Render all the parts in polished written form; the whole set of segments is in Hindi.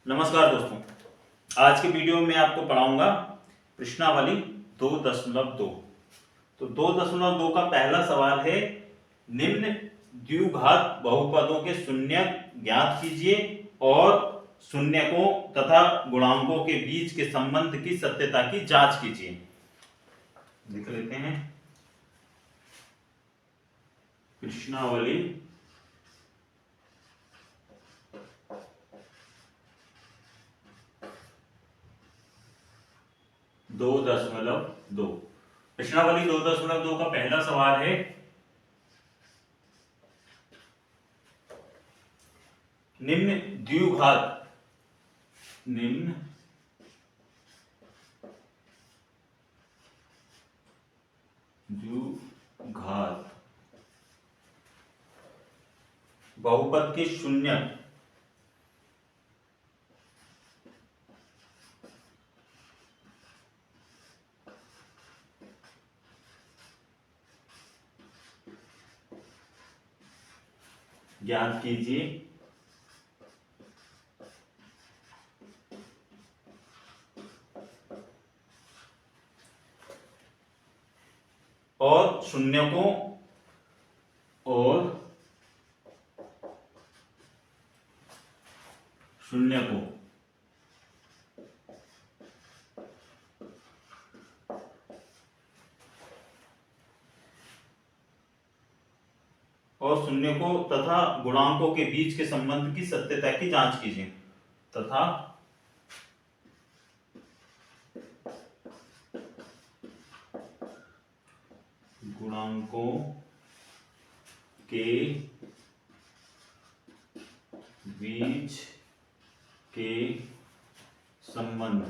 नमस्कार दोस्तों, आज के वीडियो में आपको पढ़ाऊंगा प्रश्नावली 2.2। तो 2.2 का पहला सवाल है, निम्न द्विघात बहुपदों के शून्यक ज्ञात कीजिए और शून्यकों तथा गुणांकों के बीच के संबंध की सत्यता की जांच कीजिए। लिख लेते हैं प्रश्नावली 2.2। प्रश्नावली 2.2 का पहला सवाल है, निम्न द्विघात बहुपद के शून्यक ज्ञात कीजिए और शून्यकों तथा गुणांकों के बीच के संबंध की सत्यता की जांच कीजिए तथा गुणांकों के बीच के संबंध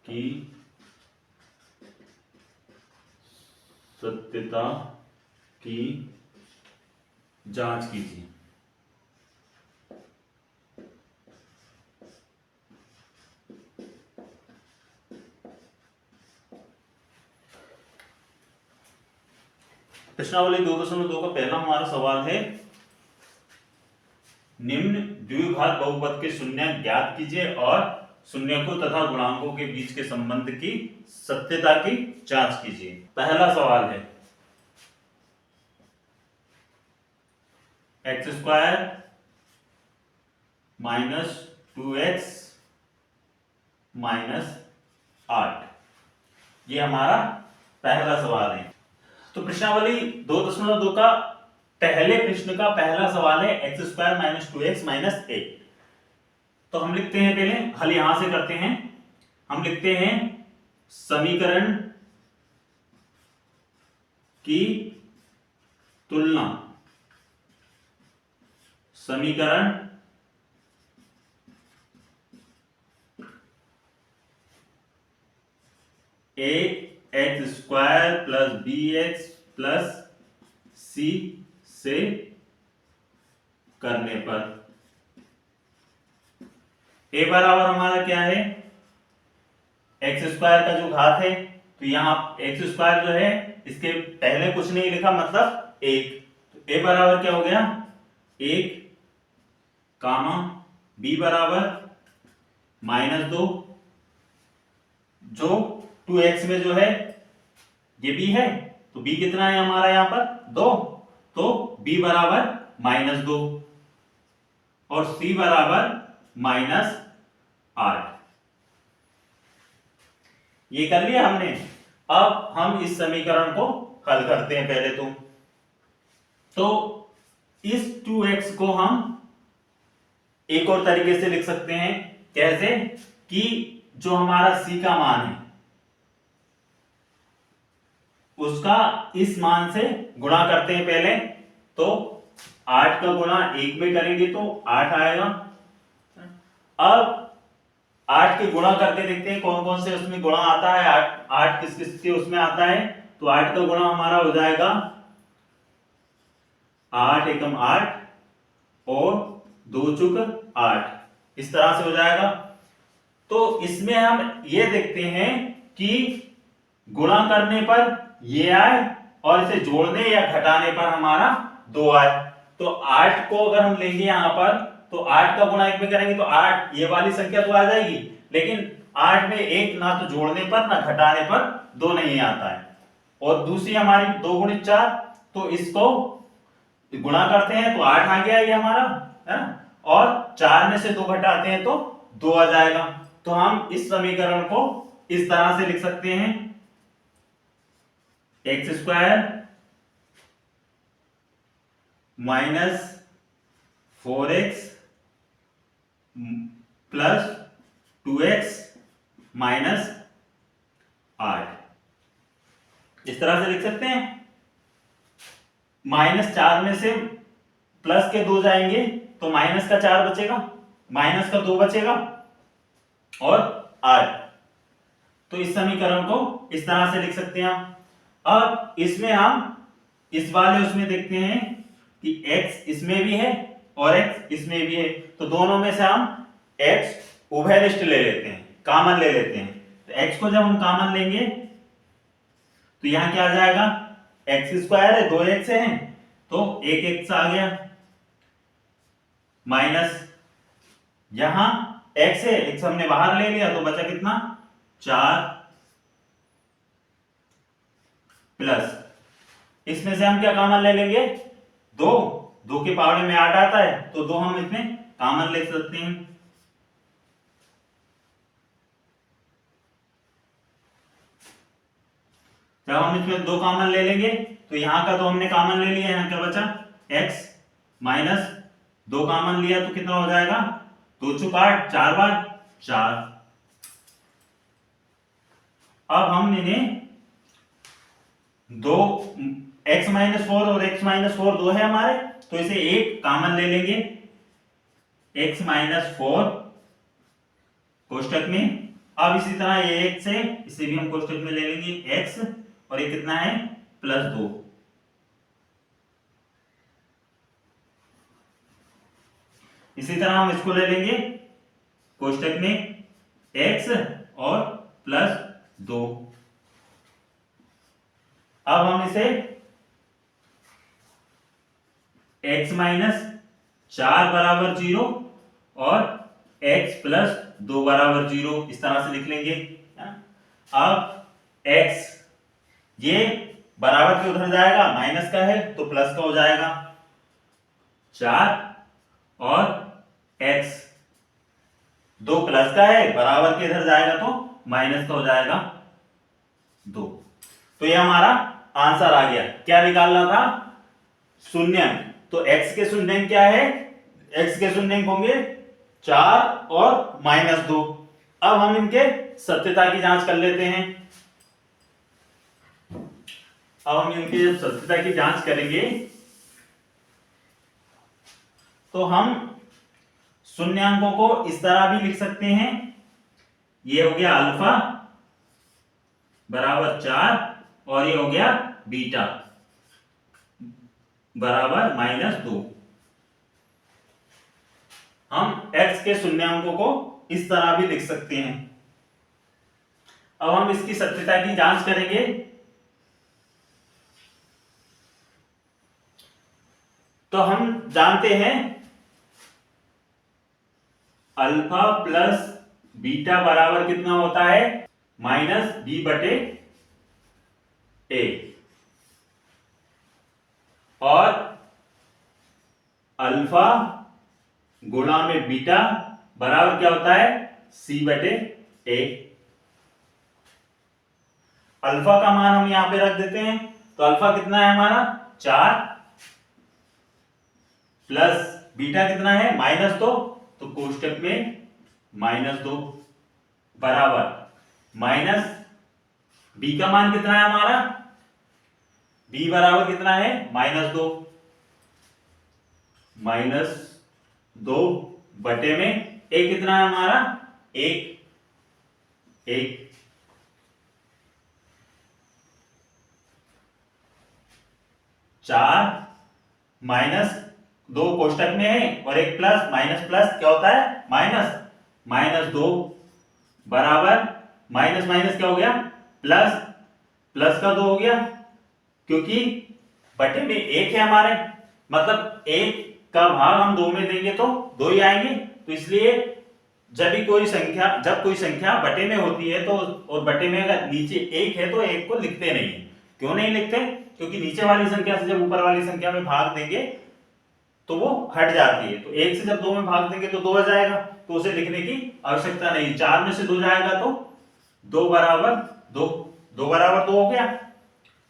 की सत्यता की जांच कीजिए। प्रश्नावली 2.2 का पहला हमारा सवाल है, निम्न द्विघात बहुपद के शून्य ज्ञात कीजिए और शून्यकों तथा गुणांकों के बीच के संबंध की सत्यता की जांच कीजिए। पहला सवाल है, x² माइनस 2x माइनस 8, ये हमारा पहला सवाल है। तो प्रश्नावली 2.2 का पहले प्रश्न का पहला सवाल है x² माइनस 2x माइनस 8। तो हम लिखते हैं, पहले हल यहां से करते हैं। हम लिखते हैं समीकरण की तुलना, समीकरण ax² plus bx plus c से करने पर a बराबर हमारा क्या है, x² का जो घात है, तो यहां x² जो है इसके पहले कुछ नहीं लिखा, मतलब 1। तो a बराबर क्या हो गया 1 कामा b बराबर -2, जो 2x में जो है ये b है, तो b कितना है हमारा यहां पर 2, तो b बराबर -2 और c बराबर -8। ये कर लिया हमने। अब हम इस समीकरण को हल करते हैं पहले तो इस 2x को हम एक और तरीके से लिख सकते हैं। कैसे कि जो हमारा c का मान है उसका इस मान से गुणा करते हैं पहले। तो 8 का गुणा 1 में करेंगे तो 8 आएगा। अब 8 के गुणा करके देखते हैं कौन कौन से उसमें गुणा आता है। 8 किस किस के उसमें आता है, तो 8 का गुणा हमारा हो जाएगा 8 एकम 8 और 2 चुक 8, इस तरह से हो जाएगा। तो इसमें हम ये देखते हैं कि गुणा करने पर ये आए और इसे जोड़ने या घटाने पर हमारा 2 आए। तो 8 को अगर हम लेंगे यहाँ पर तो 8 का गुणा 1 में करेंगे तो 8 ये वाली संख्या तो आ जाएगी, लेकिन 8 में एक ना तो जोड़ने पर ना घटाने पर 2 नहीं आता है। और दूसरी हमारी 2 गुणित 4, तो इसको गुणा करते हैं तो 8 आ गया ये हमारा, है ना, और 4 में से 2 घटाते हैं तो 2 आ जाएगा। तो हम इस समीकरण को इस तरह से लिख सकते हैं, x square minus 4x plus 2x minus 8, इस तरह से लिख सकते हैं। -4 में से प्लस के 2 जाएंगे तो माइनस का 4 बचेगा, माइनस का 2 बचेगा और 8। तो इस समीकरण को इस तरह से लिख सकते हैं। अब इसमें हम इस वाले उसमें देखते हैं कि x इसमें भी है और x इसमें भी है, तो दोनों में से हम x उभयनिष्ठ ले लेते हैं, कॉमन ले लेते हैं। तो x को जब हम कॉमन लेंगे तो यहां क्या आ जाएगा, एक्स स्क्वायर है, 2x है तो 1x आ गया, माइनस यहां x है, x हमने बाहर ले लिया तो बचा कितना 4, प्लस इसमें से हम क्या कॉमन ले लेंगे 2, 2 के पावर में 8 आता है तो 2 हम इसमें कॉमन ले सकते हैं। जब हम इसमें 2 कॉमन ले लेंगे तो यहां का 2 हमने कॉमन ले लिया, यहां क्या बचा x, माइनस 2 कॉमन लिया तो कितना हो जाएगा 2 चुका 8, 4 बार 4। अब हम इन्हें 2 x माइनस 4 और x माइनस 4 2 है हमारे, तो इसे एक कॉमन ले लेंगे, x माइनस 4 कोष्टक में। अब इसी तरह ये x है, इसे भी हम कोष्टक में ले लेंगे x, और ये कितना है +2। इसी तरह हम इसको ले लेंगे कोष्टक में x और +2। अब हम इसे x माइनस 4 बराबर 0 और x प्लस 2 बराबर 0 इस तरह से लिख लेंगे। अब x ये बराबर के उधर जाएगा, माइनस का है तो प्लस का हो जाएगा 4, और x 2 प्लस का है, बराबर के इधर जाएगा तो माइनस का हो जाएगा 2। तो ये हमारा आंसर आ गया। क्या निकालना था, शून्यंक। तो x के शून्यंक क्या है, x के शून्यंक होंगे 4 और -2। अब हम इनके सत्यता की जांच कर लेते हैं। अब हम इनकी जब सत्यता की जांच करेंगे तो हम शून्यांकों को इस तरह भी लिख सकते हैं, ये हो गया अल्फा बराबर 4 और ये हो गया बीटा बराबर -2। हम x के शून्यांकों को इस तरह भी लिख सकते हैं। अब हम इसकी सत्यता की जांच करेंगे। तो हम जानते हैं अल्फा प्लस बीटा बराबर कितना होता है -b/a, और अल्फा गुणा में बीटा बराबर क्या होता है c/a। अल्फा का मान हम यहां पे रख देते हैं, तो अल्फा कितना है हमारा 4, प्लस बीटा कितना है -2, तो कोष्टक में -2 बराबर माइनस b का मान कितना है हमारा, b बराबर कितना है -2, -2 बटे में a कितना है हमारा 1, 4 -2 कोष्टक में है और एक प्लस, माइनस प्लस क्या होता है -2 बराबर माइनस माइनस क्या हो गया प्लस, प्लस का 2 हो गया, क्योंकि बटे में 1 है हमारे, मतलब मतलब एक का भाग हम 2 में देंगे तो 2 ही आएंगे। तो इसलिए जब कोई संख्या बटे में होती है तो, और बटे में अगर नीचे 1 है तो 1 को लिखते नहीं। क्यों नहीं लिखते? क्योंकि नीचे वाली संख्या से जब ऊपर वाली संख्या में भाग देंगे तो वो हट जाती है। तो 1 से जब 2 में भाग देंगे तो 2 आ जाएगा, तो उसे लिखने की आवश्यकता नहीं। 4 में से 2 जाएगा तो 2 बराबर 2, 2 बराबर 2 हो गया।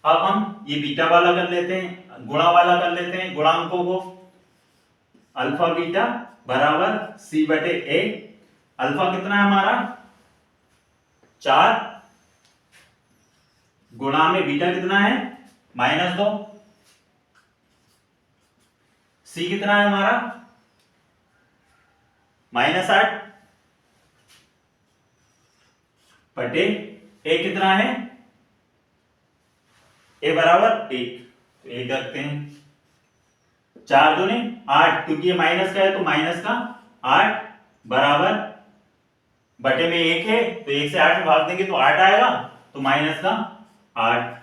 अब हम ये बीटा वाला कर लेते हैं, गुणा वाला कर लेते हैं गुणांकों को। अल्फा बीटा बराबर c बटे a। अल्फा कितना है हमारा 4, गुणा में बीटा कितना है -2, c कितना है हमारा -8 बटे a कितना है, a बराबर 1, तो 1 रखते हैं। 4 दूनी 8, क्योंकि ये माइनस का है तो माइनस का 8 बराबर बटे में 1 है तो 1 से 8 में भाग देंगे तो 8 आएगा, तो माइनस का 8।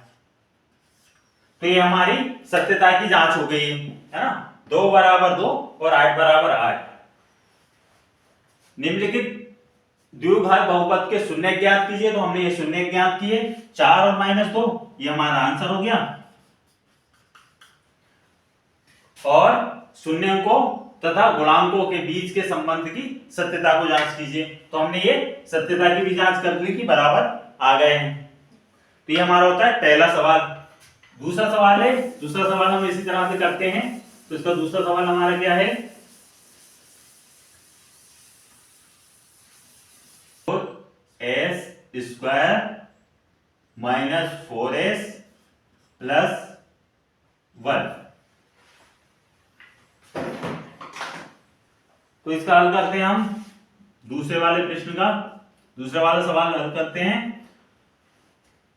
तो ये हमारी सत्यता की जांच हो गई है ना। 2 बराबर 2 और 8 बराबर 8। निम्नलिखित द्विघात बहुपद के शून्य ज्ञात कीजिए। तो हमने ये शून्य ज्ञात किए 4 और -2, ये हमारा आंसर हो गया। और शून्यकों तथा गुणांकों के बीच के संबंध की सत्यता को जांच कीजिए। तो हमने ये सत्यता की भी जांच कर ली कि बराबर आ गए हैं। तो ये हमारा होता है पहला सवाल। दूसरा सवाल है, दूसरा सवाल हम इसी तरह से करते हैं। तो इसका दूसरा सवाल हमारा क्या है, s स्क्वायर -4s प्लस 1। तो इसका हल करते हैं हम। दूसरे वाले प्रश्न का दूसरा वाला सवाल हल करते हैं।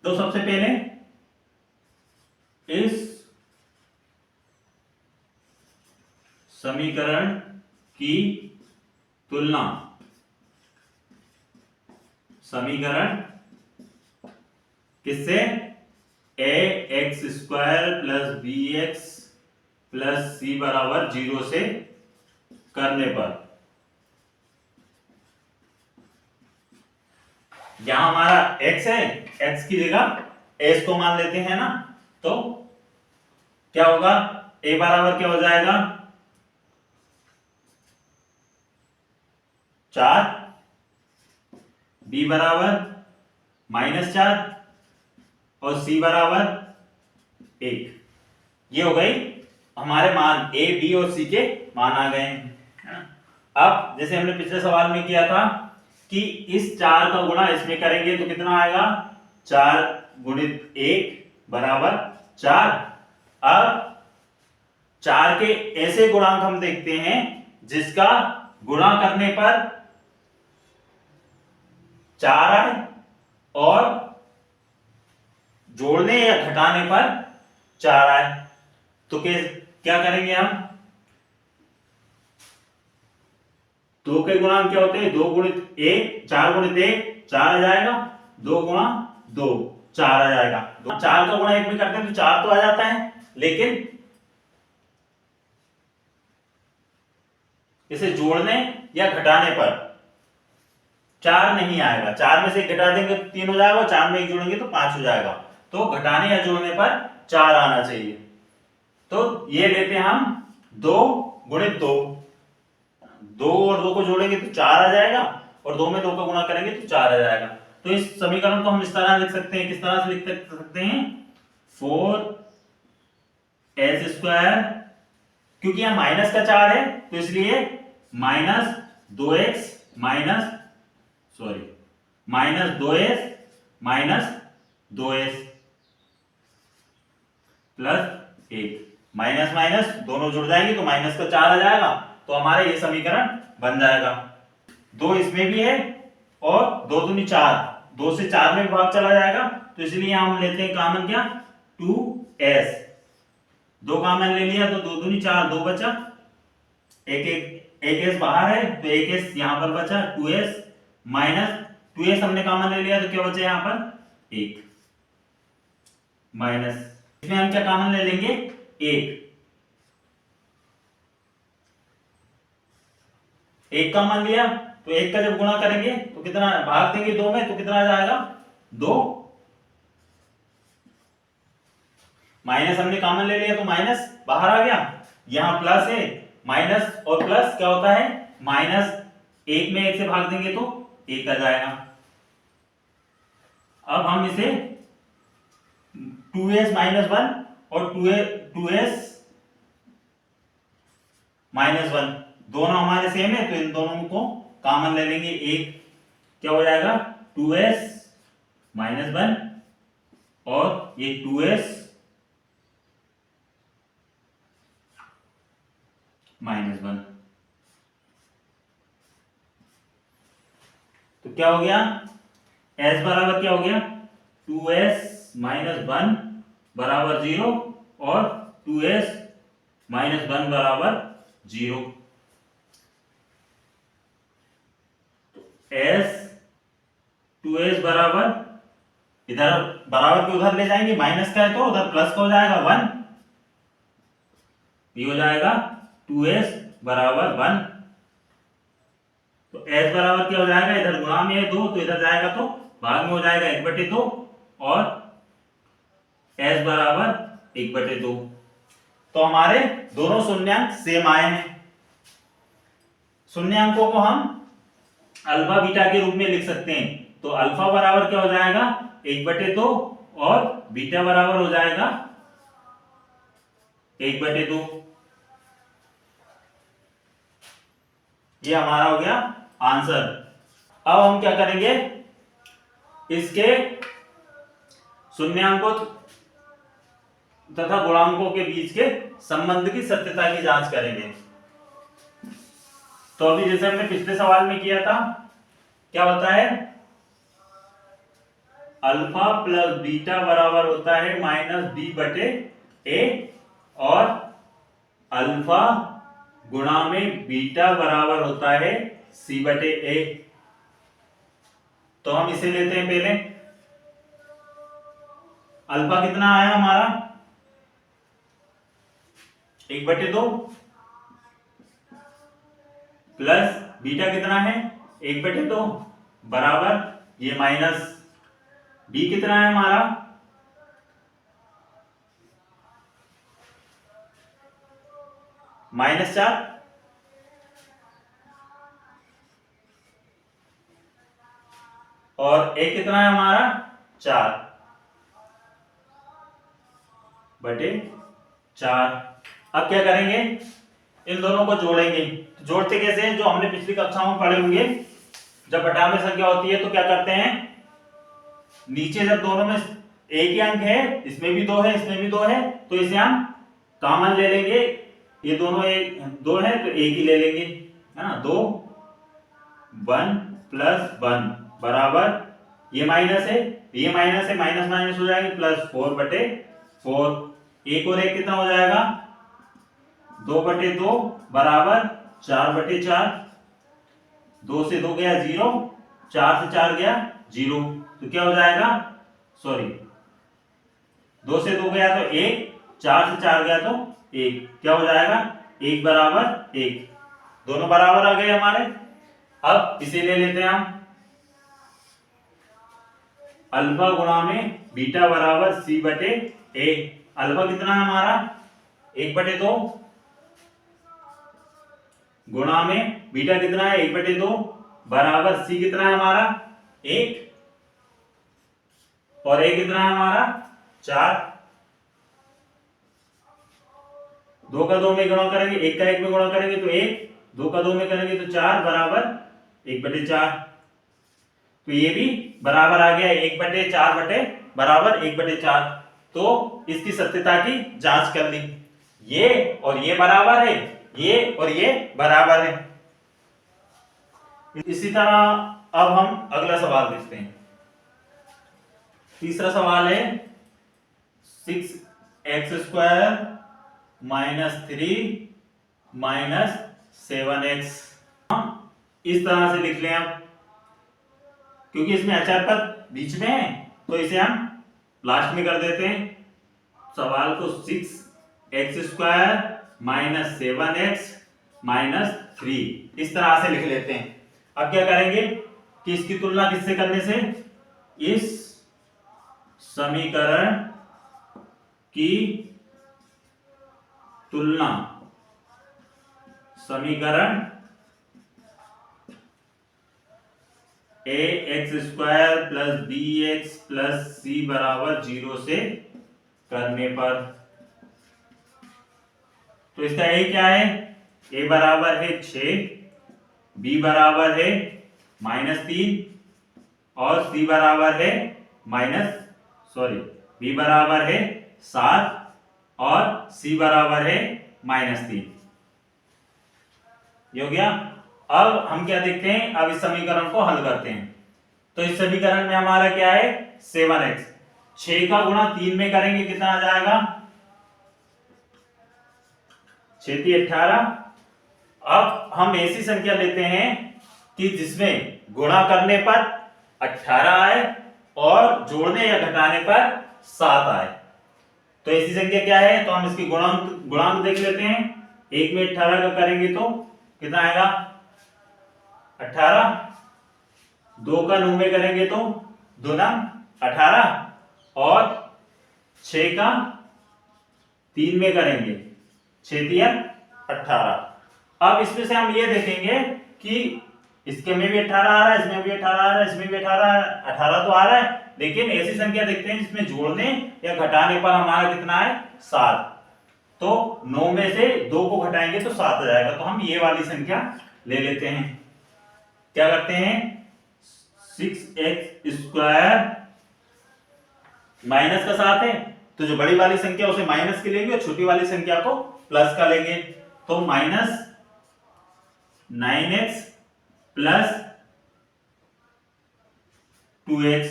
तो सबसे पहले इस समीकरण की तुलना समीकरण किससे, ax square plus bx plus c बराबर 0 से करने पर। यहां हमारा x है, x की जगह s को मान लेते हैं ना। तो क्या होगा, a बराबर क्या हो जाएगा 4, b बराबर -4 और c बराबर 1। ये हो गई हमारे मान, a b और c के मान आ गए हैं। अब जैसे हमने पिछले सवाल में किया था कि इस 4 का गुणा इसमें करेंगे तो कितना आएगा, 4 गुणित 1 बराबर 4। अब 4 के ऐसे गुणांक हम देखते हैं जिसका गुणा करने पर 4 आए और जोड़ने या घटाने पर 4 आए। तो क्या करेंगे हम, 2 के गुणांक क्या होते हैं, 2 गुणित 1, 4 गुणित 1 4 आ जाएगा, 2 गुणा 2 4 आ जाएगा। 4 का गुणा 1 में करते हैं तो 4 तो आ जाता है, लेकिन इसे जोड़ने या घटाने पर 4 नहीं आएगा। 4 में से 1 घटा देंगे तो 3 हो जाएगा, 4 में 1 जोड़ेंगे तो 5 हो जाएगा। तो घटाने या जोड़ने पर 4 आना चाहिए। तो ये लेते हैं हम 2 गुणित 2, 2 और 2 को जोड़ेंगे तो 4 आ जाएगा, और 2 में 2 का गुणा करेंगे तो 4 आ जाएगा। तो इस समीकरण को हम इस तरह लिख सकते हैं, किस तरह से लिख सकते हैं, 4s स्क्वायर, क्योंकि यहां माइनस का 4 है तो इसलिए -2s -2s plus 1, minus minus दोनों जुड़ जाएंगे तो माइनस का 4 आ जाएगा। तो हमारा ये समीकरण बन जाएगा। 2 इसमें भी है और 2 दूनी 4, 2 से 4 में भाग चला जाएगा, तो इसलिए हम लेते हैं कॉमन क्या, 2s। 2 कॉमन ले लिया तो 2 दूनी 4, 2 बचा, एक s बाहर है तो एक s यहां पर बचा, 2s माइनस 2s हमने कॉमन ले लिया तो क्या बचा यहां पर 1, माइनस इसमें हम क्या कॉमन ले लेंगे 1, एक का मान लिया, तो एक का जब गुणा करेंगे तो कितना, भाग देंगे 2 में तो कितना आ जाएगा 2, माइनस हमने कॉमन ले लिया तो माइनस बाहर आ गया, यहां प्लस है, माइनस और प्लस क्या होता है माइनस, एक में एक से भाग देंगे तो एक आ जाएगा। अब हम इसे 2s माइनस 1 और 2s माइनस 1 दोनों हमारे सेम है, तो इन दोनों को कॉमन ले लेंगे, एक क्या हो जाएगा 2s माइनस 1 और ये 2s माइनस 1, तो क्या हो गया s बराबर क्या हो गया 2s माइनस 1 बराबर 0 और 2s माइनस 1 बराबर 0। तो s 2s बराबर, इधर बराबर के उधर ले जाएंगे, माइनस का है तो उधर प्लस का हो जाएगा 1, ये हो जाएगा 2s बराबर 1। तो s बराबर क्या हो जाएगा, इधर गुणा में है 2 तो इधर जाएगा तो भाग में हो जाएगा 1/2 और s बराबर 1/2। तो हमारे दोनों शून्यांक सेम आए हैं। शून्यांकों को हम अल्फा बीटा के रूप में लिख सकते हैं, तो अल्फा बराबर क्या हो जाएगा 1/2 और बीटा बराबर हो जाएगा 1/2। ये हमारा हो गया आंसर। अब हम क्या करेंगे, इसके शून्यांकों तथा गुणांकों के बीच के संबंध की सत्यता की जांच करेंगे। तो अभी जैसे हमने पिछले सवाल में किया था, क्या होता है अल्फा प्लस बीटा बराबर होता है -b/a और अल्फा गुणा में बीटा बराबर होता है c/a। तो हम इसे लेते हैं पहले, अल्फा कितना आया हमारा 1/2 प्लस बीटा कितना है 1/2 बराबर ये माइनस b कितना है हमारा -4 और a कितना है हमारा 4/4। अब क्या करेंगे, इन दोनों को जोड़ेंगे। जोड़ते कैसे हैं, जो हमने पिछली कक्षाओं में पढ़े होंगे, जब घटाव में संख्या होती है तो क्या करते हैं, नीचे जब दोनों में एक ही अंक है, इसमें भी 2 है इसमें भी 2 है, तो इसे हम कॉमन ले लेंगे, ये दोनों एक 2 है तो एक ही ले लेंगे, है ना 2 1 + 1 बराबर ये माइनस है ये माइनस है, माइनस माइनस हो जाएगी +4/4, एक और एक कितना हो जाएगा 2/2 बराबर 4/4, 2 से 2 गया 0, 4 से 4 गया 0, तो क्या हो जाएगा, सॉरी 2 से 2 गया तो 1, 4 से 4 गया तो 1, क्या हो जाएगा 1 बराबर 1, दोनों बराबर आ गए हमारे। अब इसे ले लेते हैं हम, अल्फा गुणा में बीटा बराबर c/a। अल्फा कितना है हमारा 1/2 गुणा में बीटा कितना है 1/2 बराबर c कितना है हमारा 1 और a कितना है हमारा 4। 2 का 2 में गुणा करेंगे, 1 का 1 में गुणा करेंगे तो 1, 2 का 2 में करेंगे तो 4 बराबर 1/4। तो ये भी बराबर आ गया 1/4 बराबर 1/4। तो इसकी सत्यता की जांच कर ली, ये और ये बराबर है, ये और ये बराबर है। इसी तरह अब हम अगला सवाल देखते हैं। तीसरा सवाल है 6x² - 3 - 7x। इस तरह से लिख लें आप, क्योंकि इसमें अचर पद बीच में है तो इसे हम लास्ट में कर देते हैं। सवाल को 6x² - 7x 3। इस तरह से लिख लेते हैं। अब क्या करेंगे कि इसकी तुलना किससे करने से, इस समीकरण की तुलना समीकरण a x square plus b x plus c बराबर 0 से करने पर। तो इसका ए क्या है, ए बराबर है 6, बी बराबर है -3 और सी बराबर है बी बराबर है 7 और सी बराबर है -3। ये हो गया। अब हम क्या देखते हैं, अब इस समीकरण को हल करते हैं। तो इस समीकरण में हमारा क्या है 7x, 6 का गुणा 3 में करेंगे कितना आ जाएगा 6 × 18। अब हम ऐसी संख्या लेते हैं कि जिसमें गुणा करने पर 18 आए और जोड़ने या घटाने पर 7 आए। तो ऐसी संख्या क्या है, तो हम इसकी गुणांक देख लेते हैं। 1 में 18 का करेंगे तो कितना आएगा 18, 2 का 9 में करेंगे तो 2 9 18 और 6 का 3 में करेंगे 6 3 18। अब इसमें से हम ये देखेंगे कि इसके में भी 18 आ रहा है, इसमें भी 18 आ रहा है, इसमें भी 18 तो आ रहा है, लेकिन ऐसी संख्या देखते हैं जिसमें जोड़ने या घटाने पर हमारा कितना है 7। तो 9 में से 2 को घटाएंगे तो 7 आ जाएगा। तो हम ये वाली संख्या ले लेते हैं। क्या करते हैं 6x स्क्वायर माइनस का 7 है, तो जो बड़ी वाली संख्या उसे माइनस की लेंगे और छोटी वाली संख्या को प्लस का लेंगे। तो -9x प्लस 2x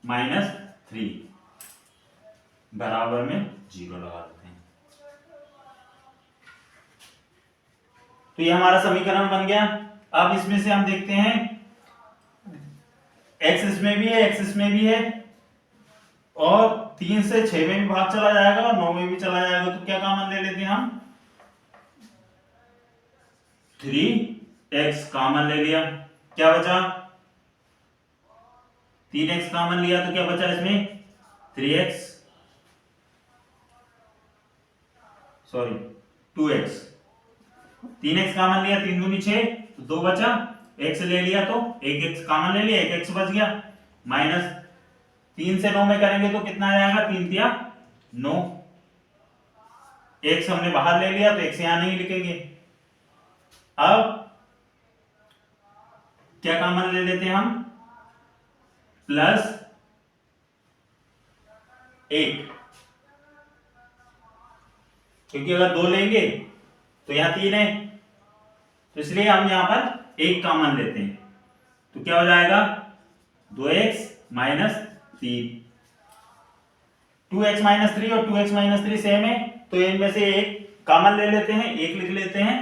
-3 बराबर में 0 लगा देते हैं। तो ये हमारा समीकरण बन गया। अब इसमें से हम देखते हैं x इसमें भी है, x इसमें भी है और 3 से 6 में भी भाग चला जाएगा और 9 में भी चला जाएगा। तो क्या कॉमन ले लेते हैं हम 3x कॉमन ले लिया, क्या बचा 3x कॉमन लिया तो क्या बचा इसमें 2x 3x कॉमन लिया, 3 दूनी 6 तो 2 बचा, x ले लिया तो 1x कॉमन ले लिया, 1x बच गया। माइनस 3 से 9 में करेंगे तो कितना आ जाएगा 3 3 9, x हमने बाहर ले लिया तो x यहां नहीं लिखेंगे। अब क्या कॉमन ले लेते हैं हम प्लस 1, क्योंकि अगर 2 लेंगे तो यहां 3 है, तो इसलिए हम यहां पर 1 कॉमन लेते हैं। तो क्या हो जाएगा 2x -3, 2x -3 और 2x -3 सेम है, तो इनमें से एक कॉमन ले लेते हैं, 1 लिख लेते हैं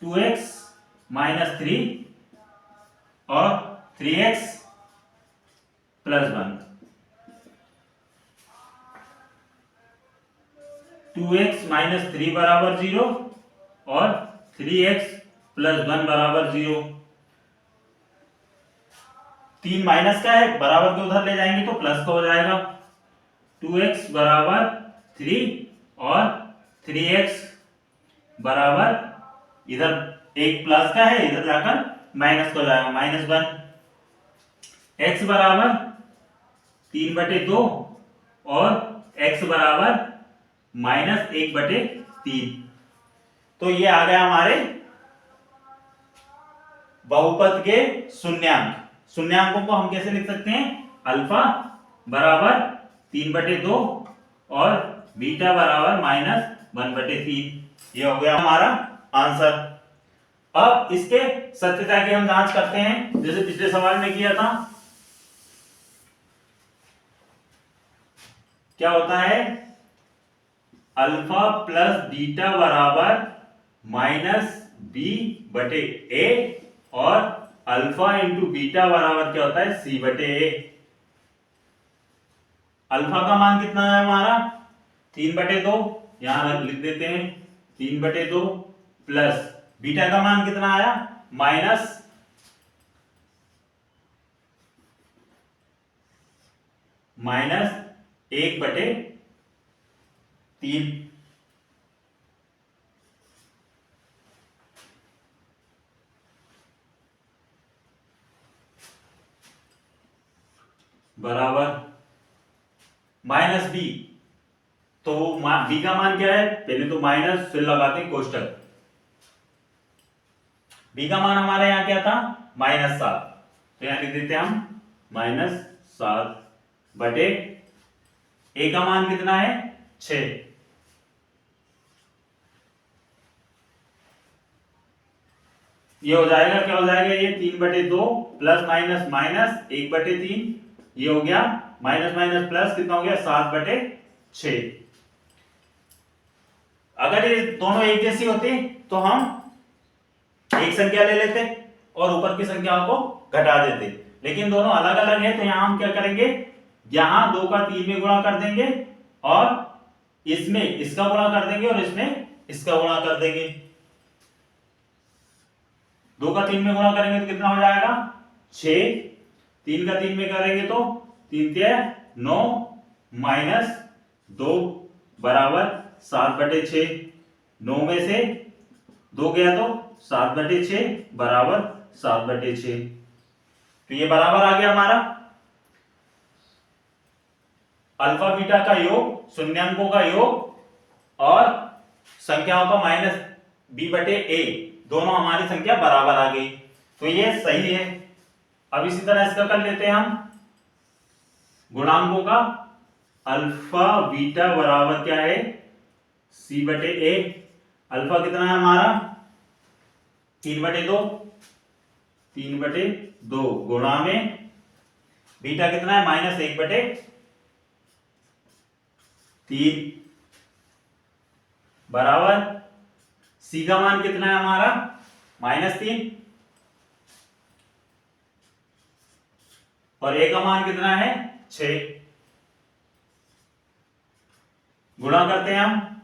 2x -3 और 3x + 1, 2x -3 बराबर 0 और 3x + 1 बराबर 0। 3 माइनस का है, बराबर के उधर ले जाएंगे तो प्लस का हो जाएगा। 2x बराबर 3 और 3x बराबर इधर एक प्लस का है, इधर जाकर माइनस का हो जाएगा -1। x बराबर 3/2 और x बराबर -1/3। तो ये आ गया हमारे बहुपद के शून्यांक। शून्यांकों को हम कैसे लिख सकते हैं, अल्फा बराबर 3/2 और बीटा बराबर -1/3। ये हो गया हमारा आंसर। अब इसके सत्यता की हम जांच करते हैं, जैसे पिछले सवाल में किया था। क्या होता है अल्फा प्लस बीटा बराबर -b/a और अल्फा इंटू बीटा बराबर क्या होता है c/a। अल्फा का मान कितना है हमारा 3/2, यहां लिख देते हैं 3/2 प्लस बीटा का मान कितना आया -1/3 बराबर -b। तो बी का मान क्या है, पहले तो माइनस फिर लगाते हैं कोष्टक। बी का मान हमारे यहाँ क्या था -7, तो यहाँ लिख देते हैं हम -7 बटे ए का मान कितना है 6। ये हो जाएगा, क्या हो जाएगा ये 3/2 प्लस माइनस माइनस 1/3, ये हो गया माइनस माइनस प्लस कितना हो गया 7/6। अगर ये दोनों एक जैसी होती तो हम एक संख्या ले लेते और ऊपर की संख्याओं को घटा देते, लेकिन दोनों अलग अलग है तो यहां हम क्या करेंगे, यहां 2 का 3 में गुणा कर देंगे और इसमें इसका गुणा कर देंगे और इसमें इसका गुणा कर देंगे। 2 का 3 में गुणा करेंगे तो कितना हो जाएगा 6, 3 का 3 में करेंगे तो 3 तिया 9 माइनस 2 बराबर 7/6। 9 में से 2 गया तो 7/6 बराबर 7/6। तो ये बराबर आ गया हमारा अल्फा बीटा का योग, शून्यांकों का योग और संख्याओं का माइनस b/a, दोनों हमारी संख्या बराबर आ गई, तो ये सही है। अब इसी तरह इसका कर लेते हैं हम गुणांकों का, अल्फा बीटा बराबर क्या है c/a। अल्फा कितना है हमारा 3/2, 3/2 गुणा में बीटा कितना है -1/3 बराबर सी का मान कितना है हमारा -3 और ए का मान कितना है 6। गुणा करते हैं हम,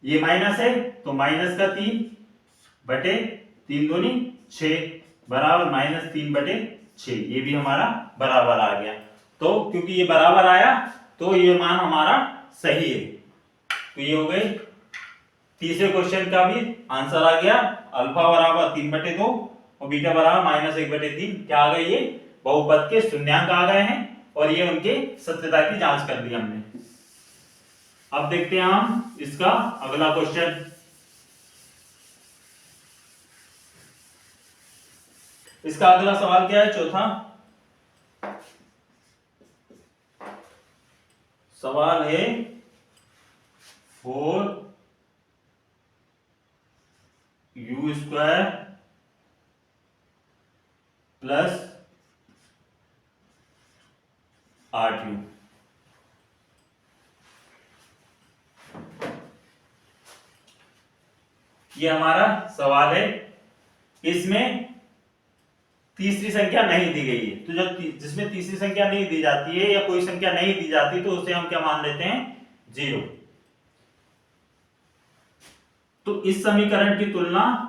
ये माइनस है तो -3/3 दूनी 6 बराबर -3/6, ये भी हमारा बराबर आ गया। तो क्योंकि ये बराबर आया तो ये मान हमारा सही है। तो ये हो गई तीसरे क्वेश्चन का भी आंसर आ गया, अल्फा बराबर 3/2 और बीटा बराबर -1/3। क्या आ गए, ये बहुपद के शून्यांक आ गए हैं और ये उनके सत्यता की जांच कर ली हमने। अब देखते हैं हम इसका अगला क्वेश्चन। इसका अगला सवाल क्या है, चौथा सवाल है 4u² प्लस 8u। ये हमारा सवाल है, इसमें तीसरी संख्या नहीं दी गई है। तो जब जिसमें तीसरी संख्या नहीं दी जाती है या कोई संख्या नहीं दी जाती तो उसे हम क्या मान लेते हैं 0। तो इस समीकरण की तुलना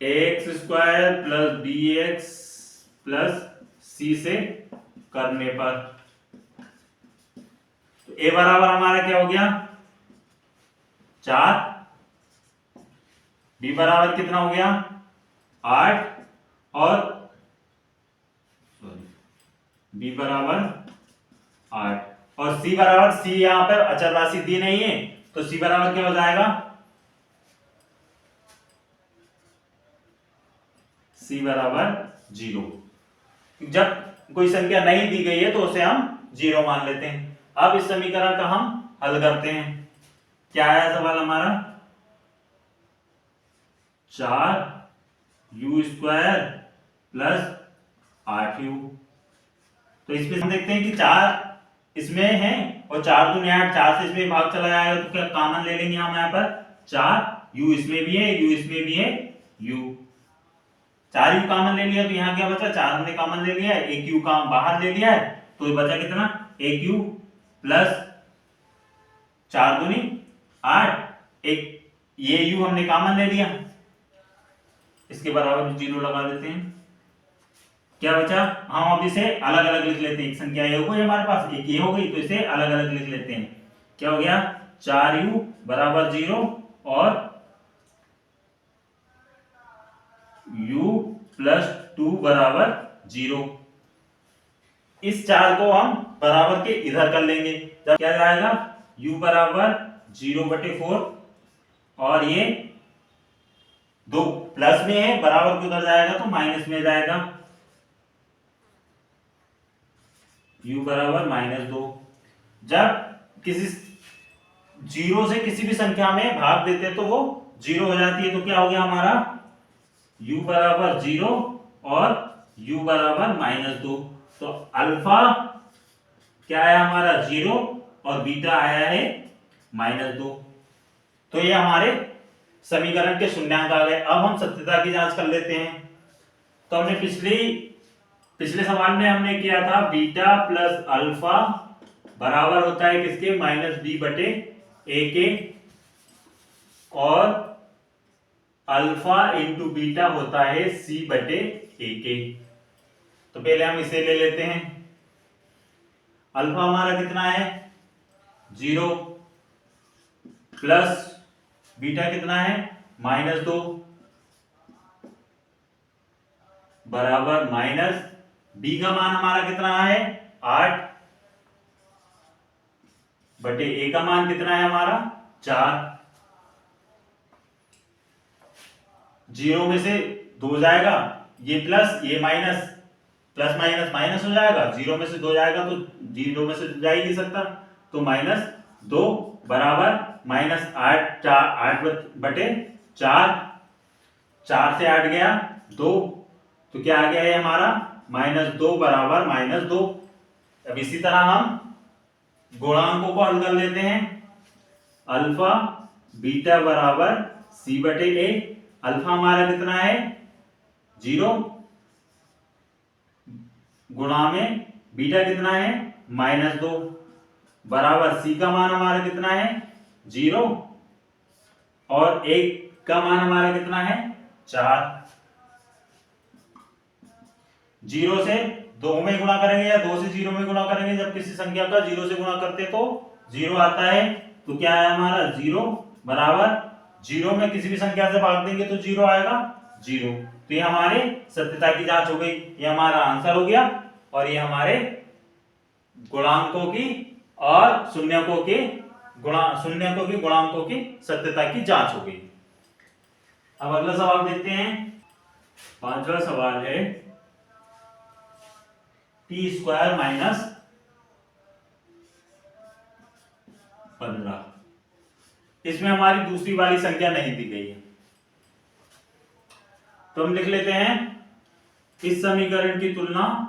x² plus bx plus c से करने पर, तो a बराबर हमारा क्या हो गया 4, b बराबर कितना हो गया 8 और b बराबर 8 और c बराबर, c यहां पर अचर राशि दी नहीं है तो c बराबर क्या हो जाएगा c बराबर 0। जब कोई संख्या नहीं दी गई है तो उसे हम 0 मान लेते हैं। अब इस समीकरण का हम हल करते हैं। क्या है सवाल हमारा 4u² प्लस 8u। तो इसमें हम देखते हैं कि 4 इसमें है और 4 दूनी 8, 4 से इसमें भाग चला जाएगा तो क्या कॉमन ले लेंगे हम यहाँ पर 4, u इसमें भी है u इसमें भी है u। 4 यू कॉमन ले लिया तो यहाँ क्या बचा, 4 हमने कॉमन ले लिया है, एक यू का बाहर ले लिया है, तो ये बचा कितना, एक यू प्लस 4 दूनी 8, एक ये यू हमने कॉमन ले लिया, इसके बराबर 0 लगा देते हैं। क्या बचा, हम अब इसे अलग अलग लिख लेते हैं, एक संख्या ये हो गई हमारे पास, एक ये हो गई, तो इसे अलग अलग लिख लेते हैं। क्या हो गया, 4u बराबर 0 और u प्लस 2 बराबर 0। इस 4 को हम बराबर के इधर कर लेंगे, जब क्या जाएगा, u बराबर 0/4 और ये 2 प्लस में है, बराबर के उधर जाएगा तो माइनस में जाएगा, u बराबर -2। जब किसी 0 से किसी भी संख्या में भाग देते हैं तो वो 0 हो जाती है, तो क्या हो गया हमारा, u बराबर 0 और u बराबर -2। तो अल्फा क्या है हमारा 0 और बीटा आया है -2। तो ये हमारे समीकरण के शून्यांक आ गए। अब हम सत्यता की जांच कर लेते हैं। तो हमने पिछले सवाल में हमने किया था बीटा प्लस अल्फा बराबर होता है किसके, -b/a के, और अल्फा इंटू बीटा होता है c/a के। तो पहले हम इसे ले लेते हैं। अल्फा हमारा कितना है 0 प्लस बीटा कितना है -2 बराबर माइनस बी का मान हमारा कितना है 8/a का मान कितना है हमारा 4। 0 में से 2 जाएगा, ये प्लस ये माइनस, प्लस माइनस माइनस हो जाएगा, 0 में से 2 जाएगा तो 0 में से जा ही नहीं सकता, तो -2 बराबर -8/4, 4 से 8 गया 2, तो क्या आ गया है हमारा -2 बराबर -2। अब इसी तरह हम गुणांकों को हल कर लेते हैं। अल्फा बीटा बराबर c/a, अल्फा हमारा कितना है 0 गुणा में बीटा कितना है -2 बराबर c का मान हमारा कितना है 0 और 1 का मान हमारा कितना है 4। 0 से 2 में गुणा करेंगे या 2 से 0 में गुणा करेंगे, जब किसी संख्या का 0 से गुणा करते तो 0 आता है, तो क्या है हमारा 0 बराबर 0 में किसी भी संख्या से भाग देंगे तो 0 आएगा 0। तो ये हमारे सत्यता की जांच हो गई, ये हमारा आंसर हो गया, और ये हमारे गुणांकों की और शून्यकों की गुणांकों की सत्यता की जांच हो गई। अब अगला सवाल देखते हैं। 5वां सवाल है t² - 15। इसमें हमारी दूसरी वाली संख्या नहीं दी गई है, तो हम लिख लेते हैं इस समीकरण की तुलना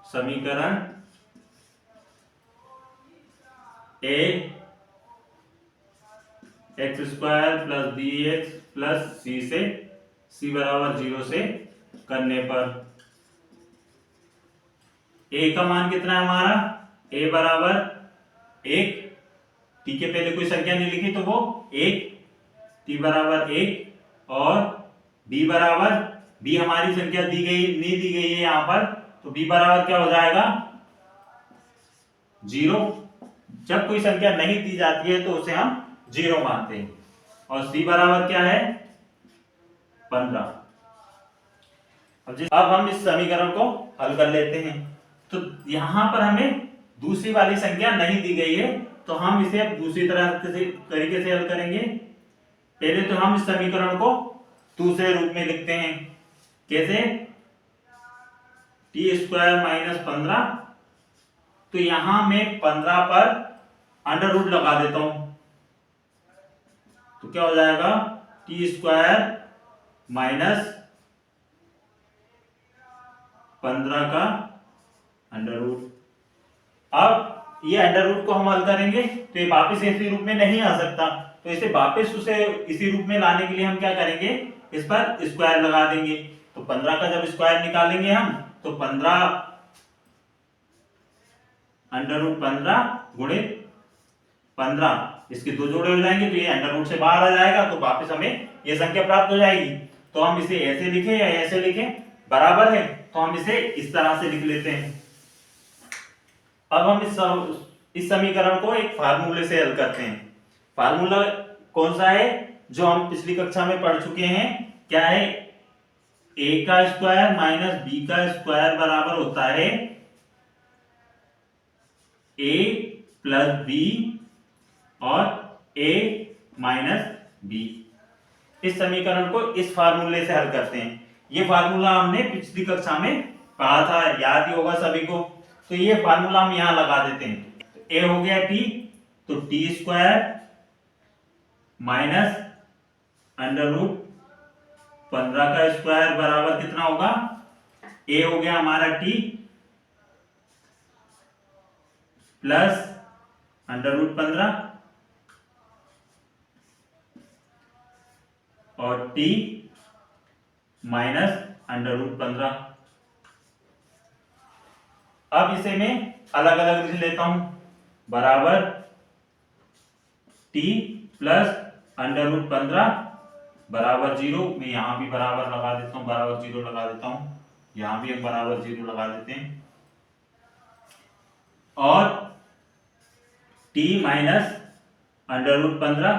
समीकरण a x² + bx + c से c बराबर 0 से करने पर a का मान कितना है हमारा, a बराबर 1, t के पहले कोई संख्या नहीं लिखी तो वो 1, t बराबर 1, और b हमारी संख्या नहीं दी गई है यहां पर, तो b बराबर क्या हो जाएगा 0। जब कोई संख्या नहीं दी जाती है तो उसे हम 0 मानते हैं, और c बराबर क्या है 15। अब हम इस समीकरण को हल कर लेते हैं। तो यहां पर हमें दूसरी वाली संख्या नहीं दी गई है, तो हम इसे दूसरी तरीके से हल करेंगे। पहले तो हम इस समीकरण को दूसरे रूप में लिखते हैं, कैसे, t² - 15। तो यहां मैं 15 पर अंडर रूट लगा देता हूं, तो क्या हो जाएगा t² - 15 का अंडर रूट। अब ये अंडर रूट को हम हल करेंगे तो ये वापस इसी रूप में नहीं आ सकता, तो इसे वापस उसे इसी रूप में लाने के लिए हम क्या करेंगे, इस पर स्क्वायर लगा देंगे। तो 15 का जब स्क्वायर निकालेंगे हम तो 15 अंडर रूट 15 गुणित 15, इसके दो जोड़े हो जाएंगे तो ये अंडर रूट से बाहर आ जाएगा, तो वापस हमें ये संख्या प्राप्त हो जाएगी। तो हम इसे ऐसे लिखें या ऐसे लिखें, बराबर है, तो हम इसे इस तरह से लिख लेते हैं। अब हम इस समीकरण को एक फार्मूले से हल करते हैं। फार्मूला कौन सा है, जो हम पिछली कक्षा में पढ़ चुके हैं, क्या है, a का स्क्वायर माइनस b का स्क्वायर बराबर होता है a प्लस b और a माइनस b। इस समीकरण को इस फार्मूले से हल करते हैं। ये फार्मूला हमने पिछली कक्षा में पढ़ा था, याद ही होगा सभी को। तो ये फार्मूला हम यहां लगा देते हैं। तो a हो गया t, तो t square minus under root 15 का स्क्वायर बराबर कितना होगा, a हो गया हमारा t प्लस अंडर रूट 15 और t माइनस अंडर रूट 15। अब इसे मैं अलग अलग लिख लेता हूं, बराबर t प्लस अंडर रूट 15 बराबर 0। मैं यहां भी बराबर लगा देता हूं, बराबर 0 लगा देता हूं, यहां भी हम बराबर 0 लगा देते हैं। और t माइनस अंडर रूट 15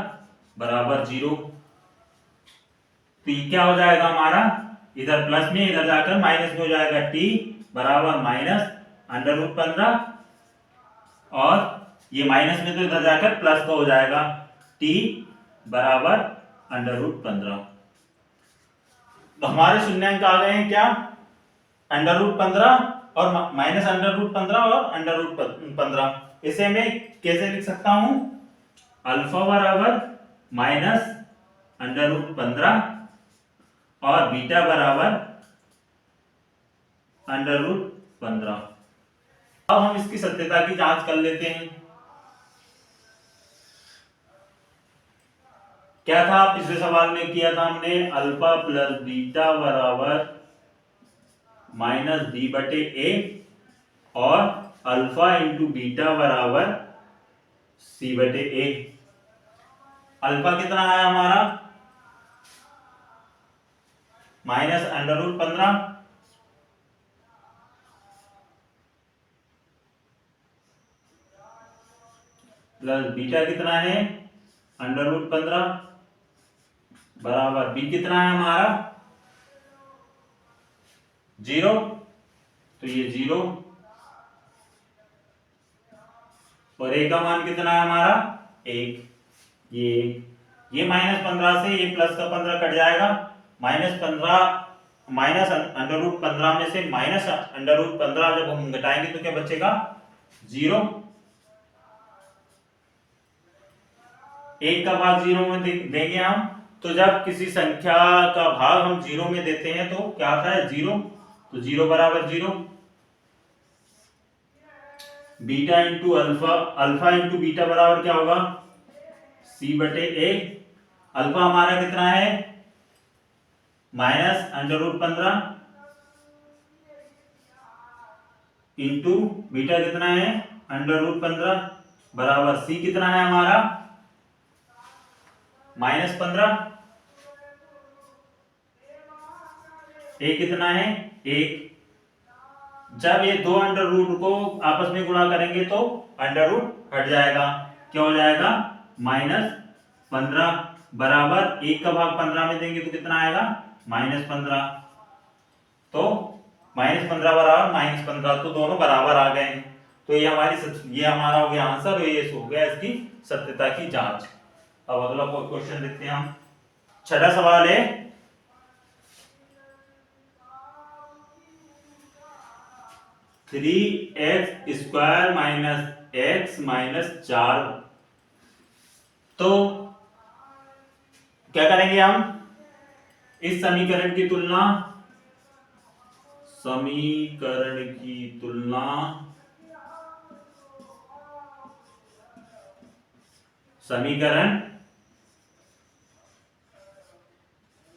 बराबर 0। तो ये क्या हो जाएगा हमारा, इधर प्लस में इधर जाकर माइनस में हो जाएगा, t बराबर माइनस अंडर रूट 15 और ये माइनस में तो इधर जाकर प्लस का हो जाएगा, t बराबर अंडर रूट 15। तो हमारे शून्यांक आ गए हैं क्या, अंडर रूट 15 और माइनस अंडर रूट 15 और अंडर रूट 15। इसे मैं कैसे लिख सकता हूं, अल्फा बराबर माइनस अंडर रूट 15 और बीटा बराबर अंडर रूट 15। अब हम इसकी सत्यता की जांच कर लेते हैं। क्या था पिछले सवाल में किया था हमने, अल्फा प्लस बीटा बराबर माइनस डी बटे ए और अल्फा इंटू बीटा बराबर सी बटे ए। अल्फा कितना आया हमारा, minus under root 15 plus beta कितना है अंडर रूट 15 बराबर बी कितना है हमारा 0, तो ये 0 और ए का मान कितना है हमारा 1। ये माइनस 15 से ये प्लस का 15 कट जाएगा, माइनस 15 माइनस अंडर रूट 15 में से माइनस अंडर रूट 15 जब हम घटाएंगे तो क्या बचेगा 0। एक का भाग 0 में देंगे हम, तो जब किसी संख्या का भाग हम 0 में देते हैं तो क्या आता है 0, तो 0 बराबर 0। Beta into alpha, alpha into beta बराबर क्या होगा सी बटे ए। अल्फा हमारा कितना है minus under root 15 into beta कितना है अंडर रूट 15 बराबर सी कितना है हमारा माइनस 15, ए कितना है 1। जब ये दो अंडर रूट को आपस में गुणा करेंगे तो अंडर रूट हट जाएगा, क्या हो जाएगा माइनस 15 बराबर 1 का भाग 15 में देंगे तो कितना आएगा माइनस 15। तो माइनस 15 बराबर माइनस 15, तो दोनों बराबर आ गए हैं। तो ये हमारा हो गया आंसर और ये हो गया इसकी सत्यता की जांच। अब अगला क्वेश्चन देखते हैं हम। छठा सवाल है, three x square minus x minus 4। तो क्या करेंगे हम, इस समीकरण की तुलना समीकरण की तुलना समीकरण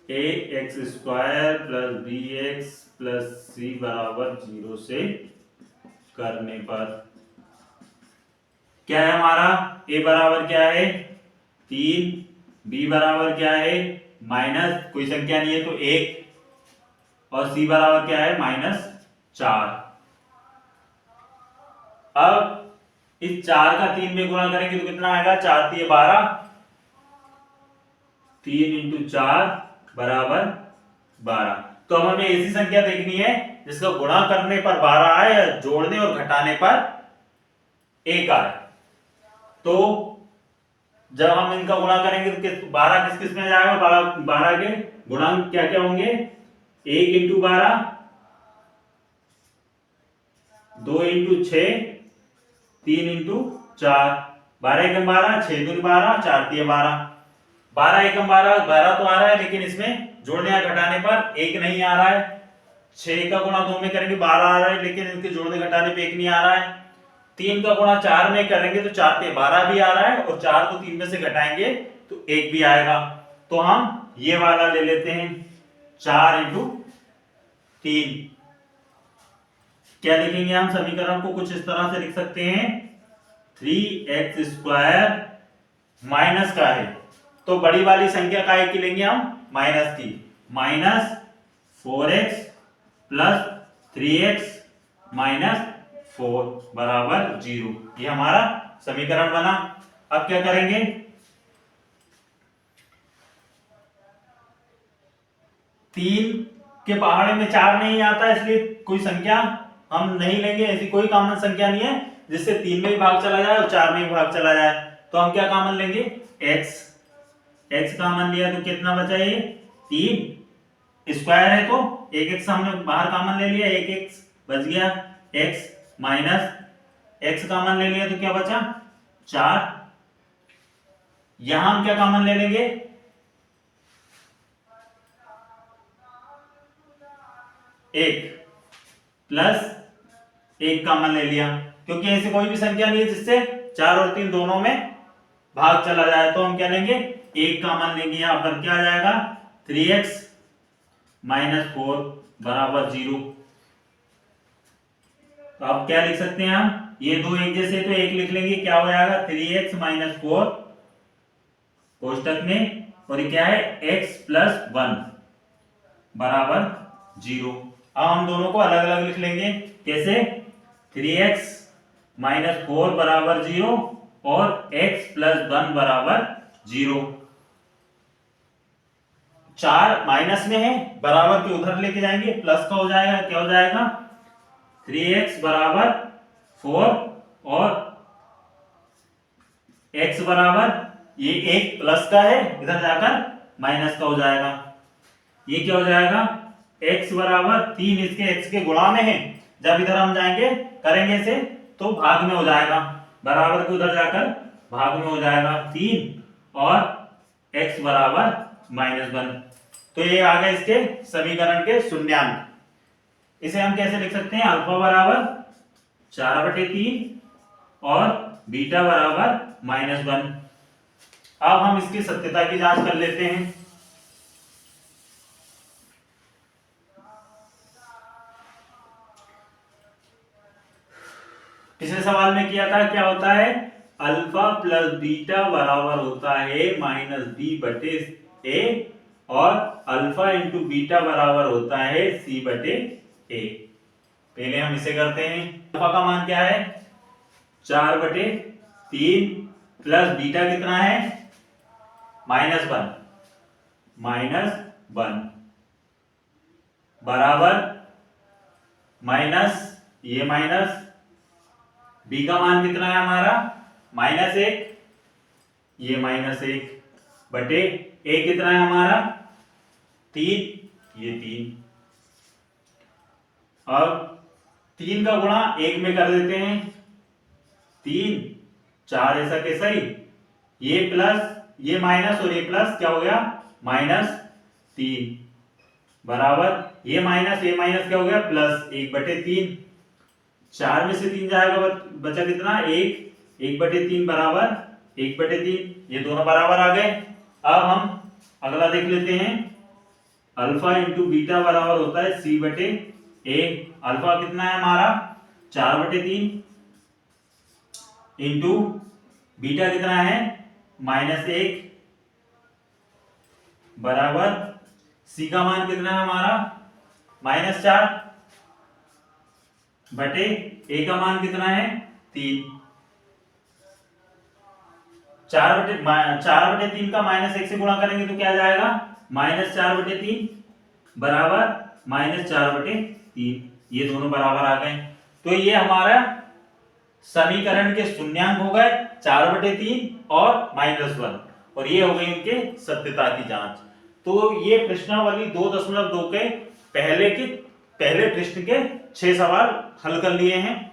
a x square plus b x plus c बराबर 0 से करने पर क्या है हमारा? ए बराबर क्या है? 3, बी बराबर क्या है? माइनस कोई संख्या नहीं है तो 1, और सी बराबर क्या है? -4। अब इस 4 का 3 में गुणा करेंगे तो कितना आएगा? 4 3 12, 3 × 4 बराबर 12। तो अब हमें ऐसी संख्या देखनी है जिसका गुणा करने पर 12 आए या जोड़ने और घटाने पर 1 आए। तो जब हम इनका गुणा करेंगे तो 12 किस किस में जाएगा? 12 के गुणांक क्या क्या होंगे? 1 × 12, 2 × 6, 3 × 4, 12 × 12, 6 × 12, 4 × 12, 12 × 12, 12 तो आ रहा है, लेकिन इसमें जोड़ने या घटाने पर 1 नहीं आ रहा है। 6 का गुणा 2 में करेंगे 12 आ रहा है, लेकिन इनके जोड़ने घटाने पे 1 नहीं आ रहा है। 3 का गुणा 4 में करेंगे तो 4 × 12 भी आ रहा है, और 4 को 3 में से घटाएंगे तो 1 भी आएगा। तो हम ये वाला ले लेते हैं, 4 × 3। क्या लिखेंगे हम? समीकरण को कुछ इस तरह से लिख सकते हैं, 3x² माइनस का है तो बड़ी वाली संख्या काय की लेंगे हम? माइनस की, -4x प्लस 3x -4 बराबर 0। ये हमारा समीकरण बना। अब क्या करेंगे? तीन के पहाड़े में 4 नहीं आता, इसलिए कोई संख्या हम नहीं लेंगे। ऐसी कोई कॉमन संख्या नहीं है जिससे 3 में भी भाग चला जाए और 4 में भी भाग चला जाए। तो हम क्या कॉमन लेंगे? x कॉमन लिया तो कितना बचा? ये 3 स्क्वायर है तो 1x हमने बाहर कॉमन ले लिया, 1x बच गया। x माइनस x कॉमन ले लिया तो क्या बचा? 4। यहां हम क्या कॉमन ले लेंगे? 1 प्लस 1 कॉमन ले लिया, क्योंकि ऐसी कोई भी संख्या नहीं है जिससे 4 और 3 दोनों में भाग चला जाए। तो हम क्या लेंगे? 1 कॉमन लेंगे। यहां पर क्या आ जाएगा? 3x -4 बराबर 0। तो अब क्या लिख सकते हैं हम? ये दो एक जैसे, तो 1 लिख लेंगे, क्या हो जाएगा? 3x -4 कोष्टक में, और ये क्या है? x + 1 बराबर 0। अब हम दोनों को अलग अलग लिख लेंगे। कैसे? 3x -4 बराबर 0 और x + 1 बराबर 0। 4 माइनस में है, बराबर के उधर लेके जाएंगे, प्लस का हो जाएगा। क्या हो जाएगा? 3x बराबर 4 और x बराबर, ये एक प्लस का है, इधर जाकर माइनस का हो जाएगा। ये क्या हो जाएगा? x बराबर 3 इसके x के गुणा में है, जब इधर हम जाएंगे करेंगे इसे तो भाग में हो जाएगा, बराबर के उधर जाकर भाग में हो जाएगा 3 और x बराबर -1। तो ये आ गए इसके समीकरण के शून्यांक। इसे हम कैसे लिख सकते हैं? अल्फा बराबर 4/3 और बीटा बराबर -1। अब हम इसकी सत्यता की जांच कर लेते हैं। पिछले सवाल में किया था, क्या होता है? अल्फा प्लस बीटा बराबर होता है -b/a और अल्फा इंटू बीटा बराबर होता है c/a। पहले हम इसे करते हैं। अल्फा का मान क्या है? 4/3 प्लस बीटा कितना है? -1 बराबर माइनस, ये माइनस, b का मान कितना है हमारा? -1, ये -1 बटे a कितना है हमारा? 3, ये 3। अब 3 का गुणा 1 में कर देते हैं, 3 4 ऐसा कैसा ही, ये प्लस ये माइनस और ये प्लस, क्या हो गया? -3। बराबर ये माइनस क्या हो गया प्लस 1/3। 4 में से 3 जाएगा, बचा कितना 1, 1/3 बराबर 1/3, ये दोनों बराबर आ गए। अब हम अगला देख लेते हैं, अल्फा इंटू बीटा बराबर होता है C/A। अल्फा कितना है हमारा 4/3 इंटू बीटा कितना है -1 बराबर C का मान कितना है हमारा -4 बटे A का मान कितना है 3। 4/3 का -1 से गुणा करेंगे तो क्या आ जाएगा -4/3 बराबर -4/3। ये दोनों बराबर आ गए। तो ये हमारा समीकरण के शून्यांक हो गए 4/3 और -1, और ये हो गई उनके सत्यता की जांच। तो ये प्रश्नावली 2.2 के पहले पृष्ठ के 6 सवाल हल कर लिए हैं।